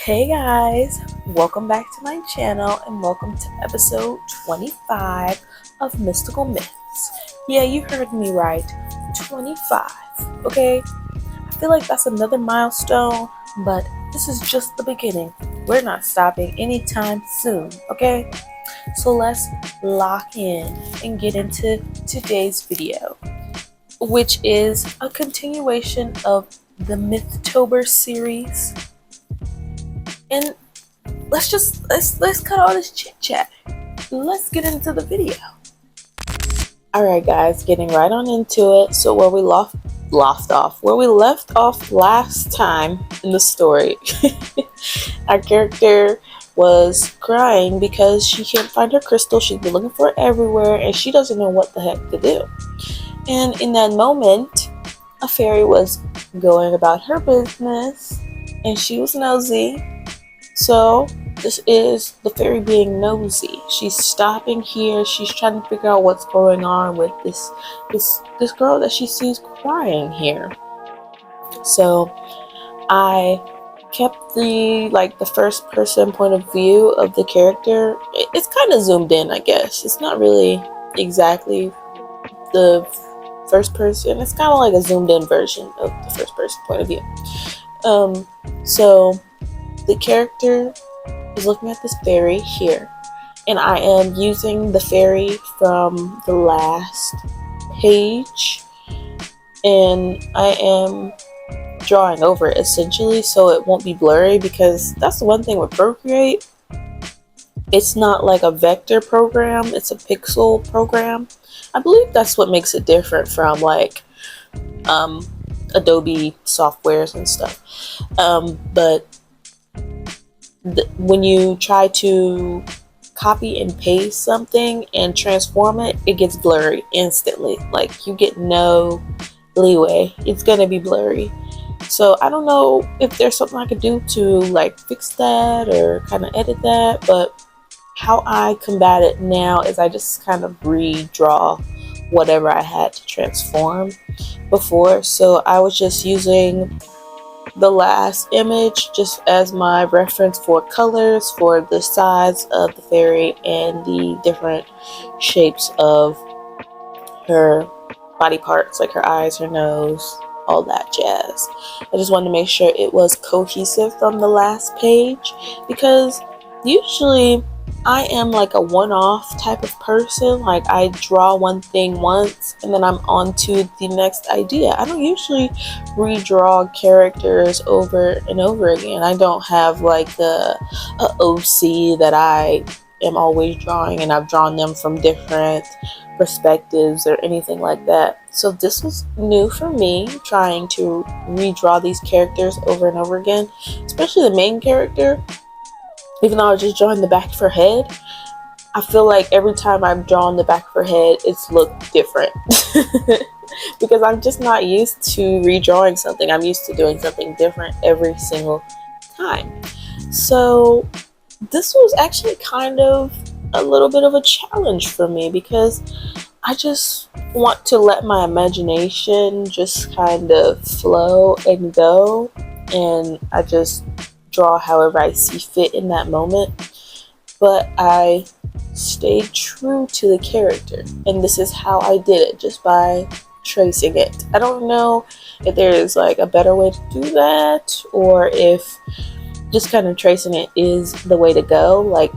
Hey guys, welcome back to my channel and welcome to episode 25 of Mystical Myths. Yeah, you heard me right, 25, okay? I feel like that's another milestone, but this is just the beginning. We're not stopping anytime soon, okay? So let's lock in and get into today's video, which is a continuation of the Mythtober series. And let's cut all this chit chat. Let's get into the video. Alright guys, getting right on into it. So where we left off last time in the story, our character was crying because she can't find her crystal. She's been looking for it everywhere and she doesn't know what the heck to do. And in that moment, a fairy was going about her business and she was nosy. So this is the fairy being nosy. She's stopping here. She's trying to figure out what's going on with this girl that she sees crying here. So I kept the first person point of view of the character. It's kind of zoomed in, I guess. It's not really exactly the first person. It's kind of like a zoomed in version of the first person point of view. So the character is looking at this fairy here, and I am using the fairy from the last page, and I am drawing over it essentially so it won't be blurry, because that's the one thing with Procreate. It's not like a vector program, it's a pixel program. I believe that's what makes it different from like Adobe softwares and stuff. But when you try to copy and paste something and transform it, it gets blurry instantly. Like, you get no leeway. It's gonna be blurry. So I don't know if there's something I could do to like fix that or kind of edit that, but how I combat it now is I just kind of redraw whatever I had to transform before. So I was just using the last image just as my reference for colors, for the size of the fairy and the different shapes of her body parts, like her eyes, her nose, all that jazz. I just wanted to make sure it was cohesive from the last page, because usually I am like a one-off type of person. Like, I draw one thing once and then I'm on to the next idea. I don't usually redraw characters over and over again. I don't have like a OC that I am always drawing and I've drawn them from different perspectives or anything like that. So this was new for me, trying to redraw these characters over and over again, especially the main character. Even though I was just drawing the back of her head, I feel like every time I've drawn the back of her head, it's looked different. Because I'm just not used to redrawing something. I'm used to doing something different every single time. So this was actually kind of a little bit of a challenge for me, because I just want to let my imagination just kind of flow and go, and I just draw however I see fit in that moment. But I stayed true to the character, and this is how I did it, just by tracing it. I don't know if there's like a better way to do that, or if just kind of tracing it is the way to go. Like,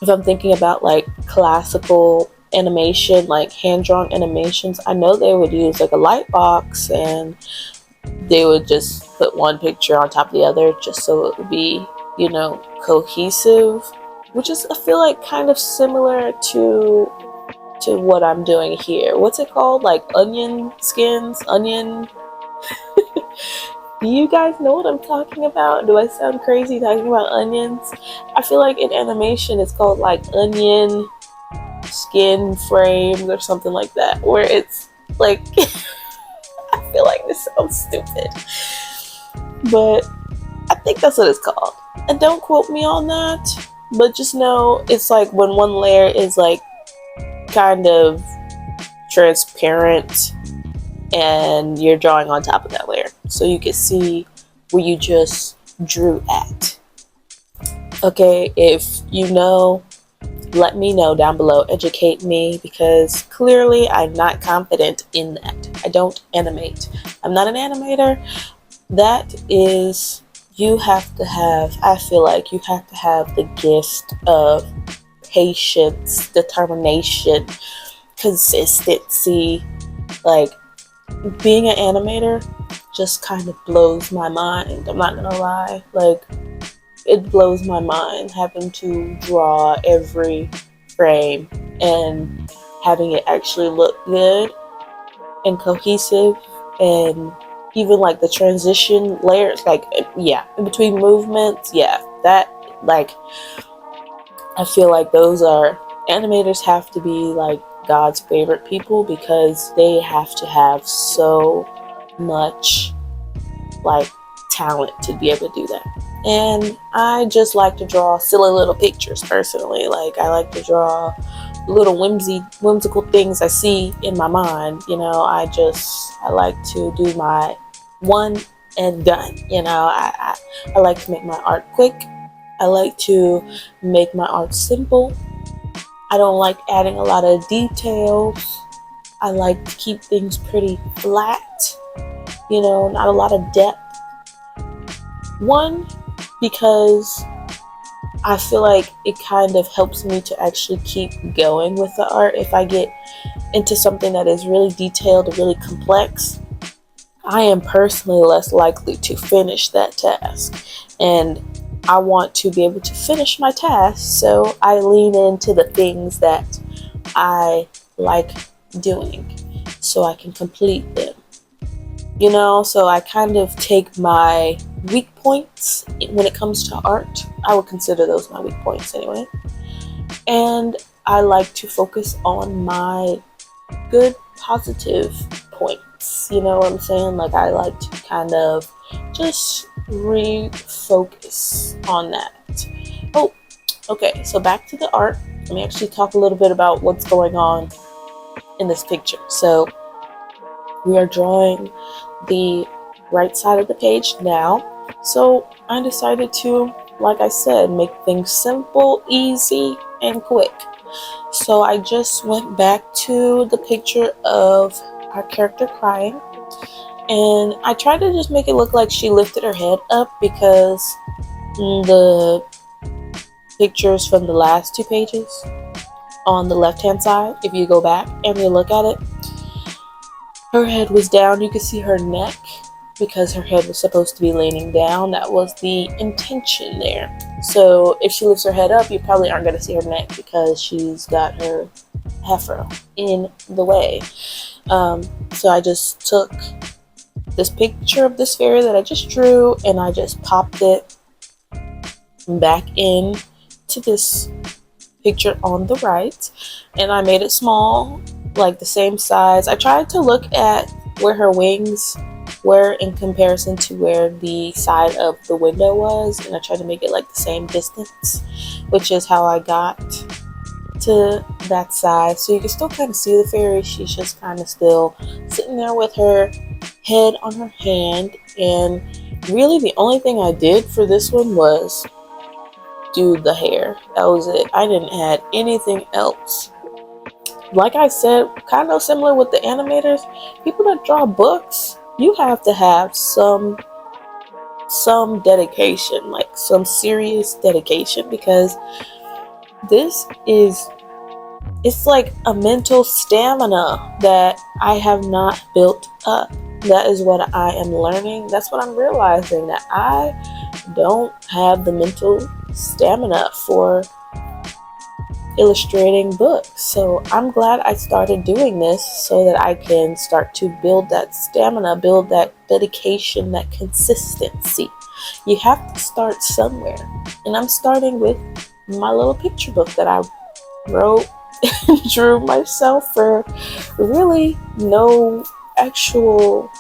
if I'm thinking about like classical animation, like hand-drawn animations, I know they would use like a light box and they would just put one picture on top of the other just so it would be, cohesive, which is, I feel like, kind of similar to what I'm doing here. What's it called? Like onion skins? Onion? Do you guys know what I'm talking about? Do I sound crazy talking about onions? I feel like in animation it's called like onion skin frames or something like that, where it's like I feel like this sounds stupid, but I think that's what it's called. And don't quote me on that, but just know it's like when one layer is like kind of transparent and you're drawing on top of that layer, so you can see where you just drew at. Okay, if you know, let me know down below, educate me, because clearly I'm not confident in that. I don't animate. I'm not an animator. That is, you have to have, I feel like you have to have the gift of patience, determination, consistency. Like, being an animator just kind of blows my mind. I'm not gonna lie. Like, it blows my mind having to draw every frame and having it actually look good and cohesive, and even like the transition layers, like, yeah, in between movements, yeah, that, like, I feel like those are, animators have to be like God's favorite people, because they have to have so much like talent to be able to do that. And I just like to draw silly little pictures personally. Like, I like to draw little whimsical things I see in my mind. I like to do my one and done. I like to make my art quick. I like to make my art simple. I don't like adding a lot of details. I like to keep things pretty flat, not a lot of depth. One, because I feel like it kind of helps me to actually keep going with the art. If I get into something that is really detailed or really complex, I am personally less likely to finish that task. And I want to be able to finish my task, so I lean into the things that I like doing so I can complete them. So I kind of take my weak points when it comes to art. I would consider those my weak points anyway. And I like to focus on my good, positive points. You know what I'm saying? Like, I like to kind of just refocus on that. Oh, okay, so back to the art. Let me actually talk a little bit about what's going on in this picture. So we are drawing the right side of the page now. So I decided to, like I said, make things simple, easy, and quick. So I just went back to the picture of our character crying, and I tried to just make it look like she lifted her head up, because the pictures from the last two pages on the left hand side, if you go back and you look at it, her head was down. You could see her neck because her head was supposed to be leaning down. That was the intention there. So if she lifts her head up, you probably aren't going to see her neck because she's got her afro in the way. So I just took this picture of this fairy that I just drew, and I just popped it back in to this picture on the right, and I made it small, like the same size. I tried to look at where her wings were in comparison to where the side of the window was, and I tried to make it like the same distance, which is how I got to that side. So you can still kind of see the fairy. She's just kind of still sitting there with her head on her hand, and really the only thing I did for this one was do the hair. That was it. I didn't add anything else. Like I said, kind of similar with the animators, people that draw books, you have to have some dedication, like some serious dedication, because it's like a mental stamina that I have not built up. That is what I am learning. That's what I'm realizing, that I don't have the mental stamina for illustrating books. So I'm glad I started doing this so that I can start to build that stamina, build that dedication, that consistency. You have to start somewhere. And I'm starting with my little picture book that I wrote and drew myself for really no actual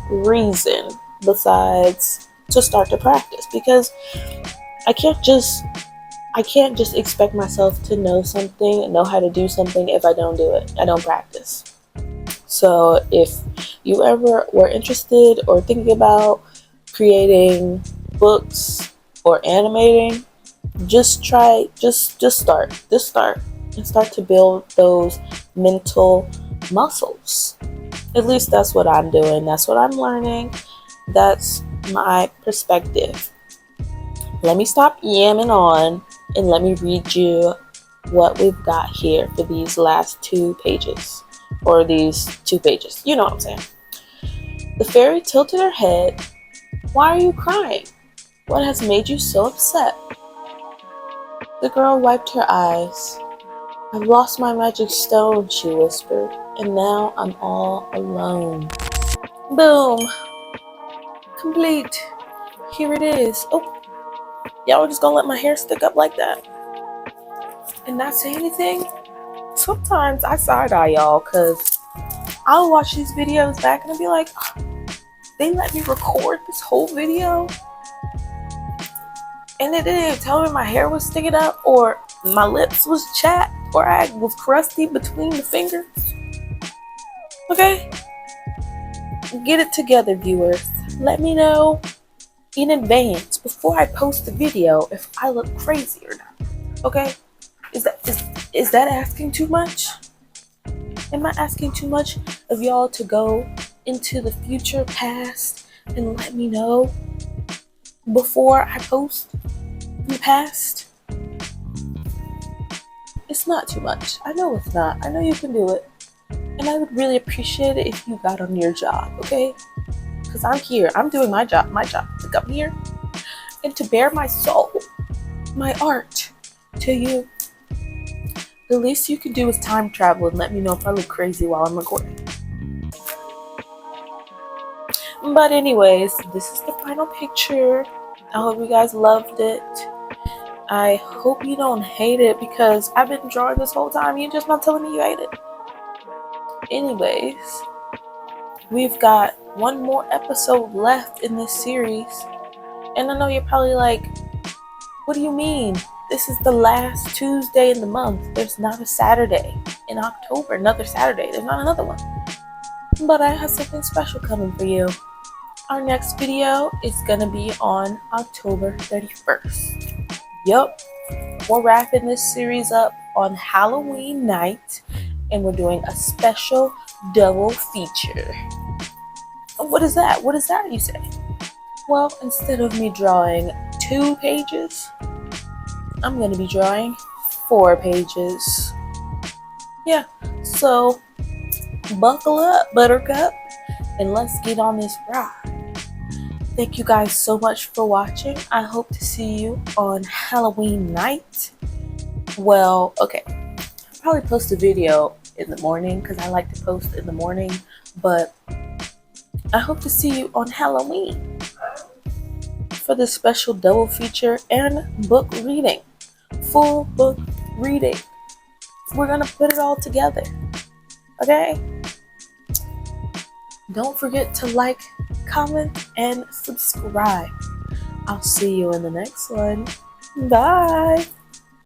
reason besides to start to practice, because I can't just expect myself to know something and know how to do something if I don't do it. I don't practice. So if you ever were interested or thinking about creating books or animating, Just try, just start and start to build those mental muscles. At least that's what I'm doing. That's what I'm learning. That's my perspective. Let me stop yamming on and let me read you what we've got here for these last 2 pages. Or these 2 pages. You know what I'm saying. The fairy tilted her head. Why are you crying? What has made you so upset? The girl wiped her eyes. I've lost my magic stone, she whispered, and now I'm all alone. Boom. Complete. Here it is. Oh, y'all just gonna let my hair stick up like that and not say anything? Sometimes I side-eye y'all because I'll watch these videos back and I'll be like, oh, they let me record this whole video and they didn't even tell me my hair was sticking up or my lips was chapped or I was crusty between the fingers. Okay? Get it together, viewers. Let me know in advance before I post the video if I look crazy or not. Okay? Is that asking too much? Am I asking too much of y'all to go into the future past and let me know before I post the past? It's not too much. I know it's not. I know you can do it. And I would really appreciate it if you got on your job, okay? Because I'm here. I'm doing my job. My job to come here and to bear my soul, my art to you. The least you can do is time travel and let me know if I look crazy while I'm recording. But anyways, this is the final picture. I hope you guys loved it. I hope you don't hate it because I've been drawing this whole time. You're just not telling me you hate it. Anyways, we've got one more episode left in this series. And I know you're probably like, what do you mean? This is the last Tuesday in the month. There's not a Saturday in October. Another Saturday. There's not another one. But I have something special coming for you. Our next video is going to be on October 31st. Yup. We're wrapping this series up on Halloween night. And we're doing a special double feature. What is that? What is that, you say? Well, instead of me drawing 2 pages, I'm going to be drawing 4 pages. Yeah, so buckle up, buttercup, and let's get on this ride. Thank you guys so much for watching. I hope to see you on Halloween night. Well, okay, I'll probably post a video in the morning because I like to post in the morning, but I hope to see you on Halloween for this special double feature and book reading. Full book reading. We're gonna put it all together. Okay? Don't forget to like, comment, and subscribe. I'll see you in the next one. Bye.